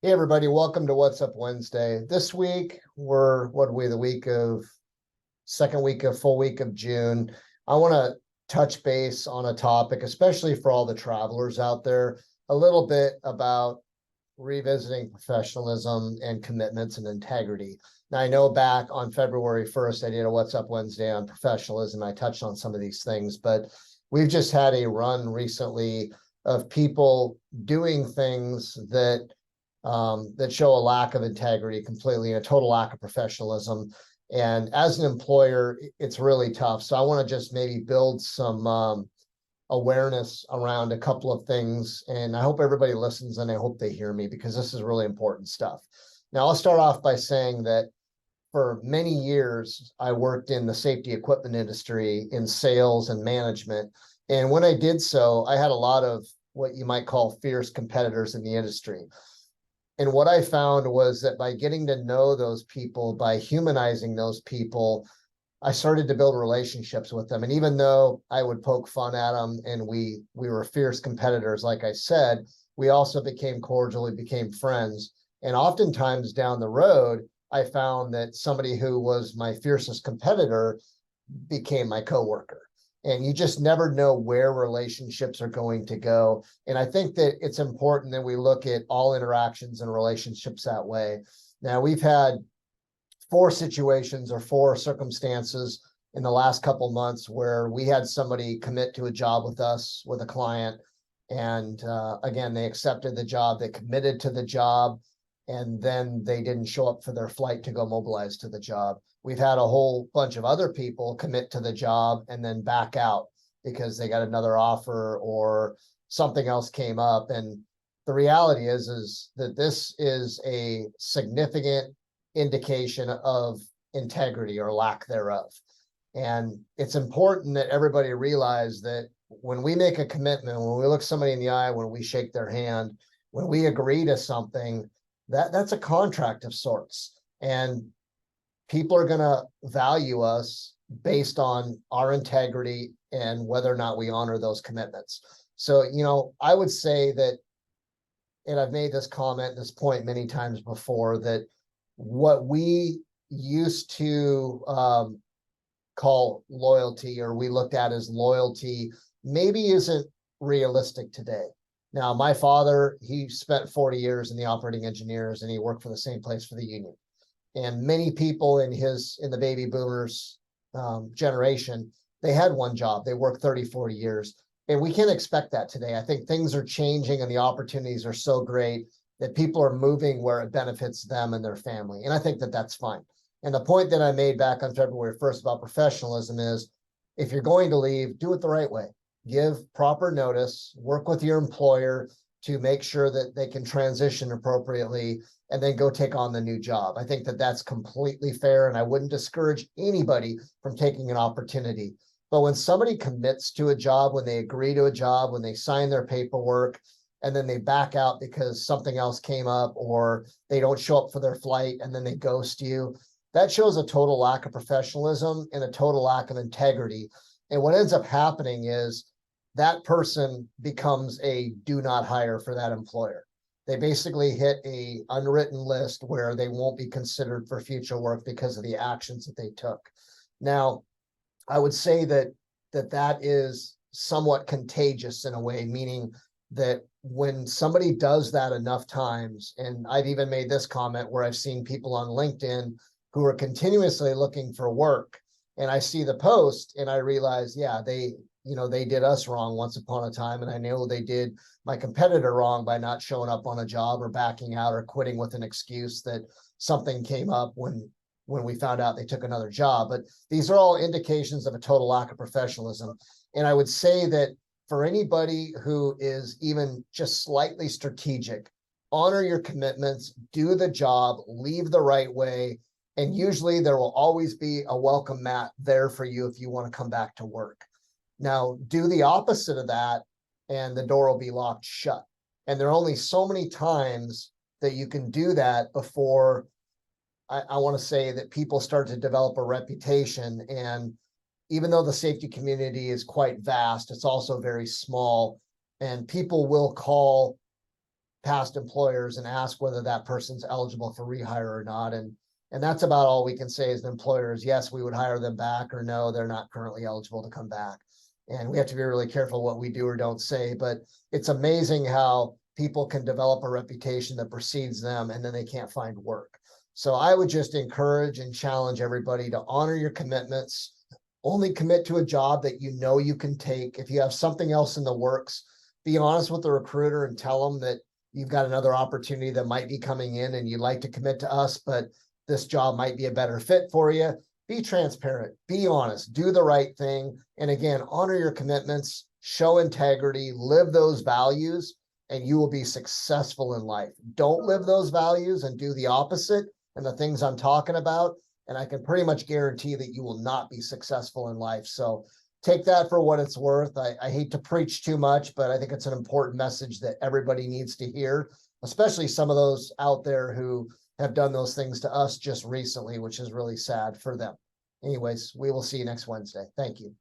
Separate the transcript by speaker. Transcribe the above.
Speaker 1: Hey everybody, welcome to What's Up Wednesday. This week, we're the second week of full week of June. I want to touch base on a topic, especially for all the travelers out there, a little bit about revisiting professionalism and commitments and integrity. Now, I know back on February 1st, I did a What's Up Wednesday on professionalism. I touched on some of these things, but we've just had a run recently of people doing things that show a lack of integrity completely and a total lack of professionalism. And as an employer, it's really tough. So I want to just maybe build some awareness around a couple of things. And I hope everybody listens and I hope they hear me because this is really important stuff. Now, I'll start off by saying that for many years, I worked in the safety equipment industry in sales and management. And when I did so, I had a lot of what you might call fierce competitors in the industry. And what I found was that by getting to know those people, by humanizing those people, I started to build relationships with them. And even though I would poke fun at them and we were fierce competitors, like I said, we also became cordial, we became friends. And oftentimes down the road, I found that somebody who was my fiercest competitor became my coworker. And you just never know where relationships are going to go. And I think that it's important that we look at all interactions and relationships that way. Now, we've had four situations or four circumstances in the last couple of months where we had somebody commit to a job with us, with a client. And again, they accepted the job, they committed to the job, and then they didn't show up for their flight to go mobilize to the job. We've had a whole bunch of other people commit to the job and then back out because they got another offer or something else came up. And the reality is that this is a significant indication of integrity or lack thereof. And it's important that everybody realize that when we make a commitment, when we look somebody in the eye, when we shake their hand, when we agree to something, that's a contract of sorts. And people are going to value us based on our integrity and whether or not we honor those commitments. So, I would say that, and I've made this point many times before, that what we used to call loyalty, or we looked at as loyalty, maybe isn't realistic today. Now, my father, he spent 40 years in the operating engineers and he worked for the same place for the union. And many people in the baby boomers generation, they had one job. They worked 30, 40 years. And we can't expect that today. I think things are changing and the opportunities are so great that people are moving where it benefits them and their family. And I think that that's fine. And the point that I made back on February 1st about professionalism is if you're going to leave, do it the right way. Give proper notice, work with your employer to make sure that they can transition appropriately and then go take on the new job. I think that that's completely fair, and I wouldn't discourage anybody from taking an opportunity. But when somebody commits to a job, when they agree to a job, when they sign their paperwork, and then they back out because something else came up or they don't show up for their flight and then they ghost you, that shows a total lack of professionalism and a total lack of integrity. And what ends up happening is that person becomes a do not hire for that employer. They basically hit a unwritten list where they won't be considered for future work because of the actions that they took. Now, I would say that is somewhat contagious in a way, meaning that when somebody does that enough times, and I've even made this comment where I've seen people on LinkedIn who are continuously looking for work, and I see the post and I realize, yeah, they did us wrong once upon a time. And I know they did my competitor wrong by not showing up on a job or backing out or quitting with an excuse that something came up when we found out they took another job. But these are all indications of a total lack of professionalism. And I would say that for anybody who is even just slightly strategic, honor your commitments, do the job, leave the right way. And usually there will always be a welcome mat there for you if you want to come back to work. Now, do the opposite of that, and the door will be locked shut. And there are only so many times that you can do that before I want to say that people start to develop a reputation. And even though the safety community is quite vast, it's also very small. And people will call past employers and ask whether that person's eligible for rehire or not. And that's about all we can say as an employer is, yes, we would hire them back, or no, they're not currently eligible to come back. And we have to be really careful what we do or don't say, but it's amazing how people can develop a reputation that precedes them and then they can't find work. So I would just encourage and challenge everybody to honor your commitments. Only commit to a job that you know you can take. If you have something else in the works, be honest with the recruiter and tell them that you've got another opportunity that might be coming in and you'd like to commit to us, but this job might be a better fit for you. Be transparent, be honest, do the right thing. And again, honor your commitments, show integrity, live those values, and you will be successful in life. Don't live those values and do the opposite and the things I'm talking about, and I can pretty much guarantee that you will not be successful in life. So take that for what it's worth. I hate to preach too much, but I think it's an important message that everybody needs to hear, especially some of those out there who have done those things to us just recently, which is really sad for them. Anyways, we will see you next Wednesday. Thank you.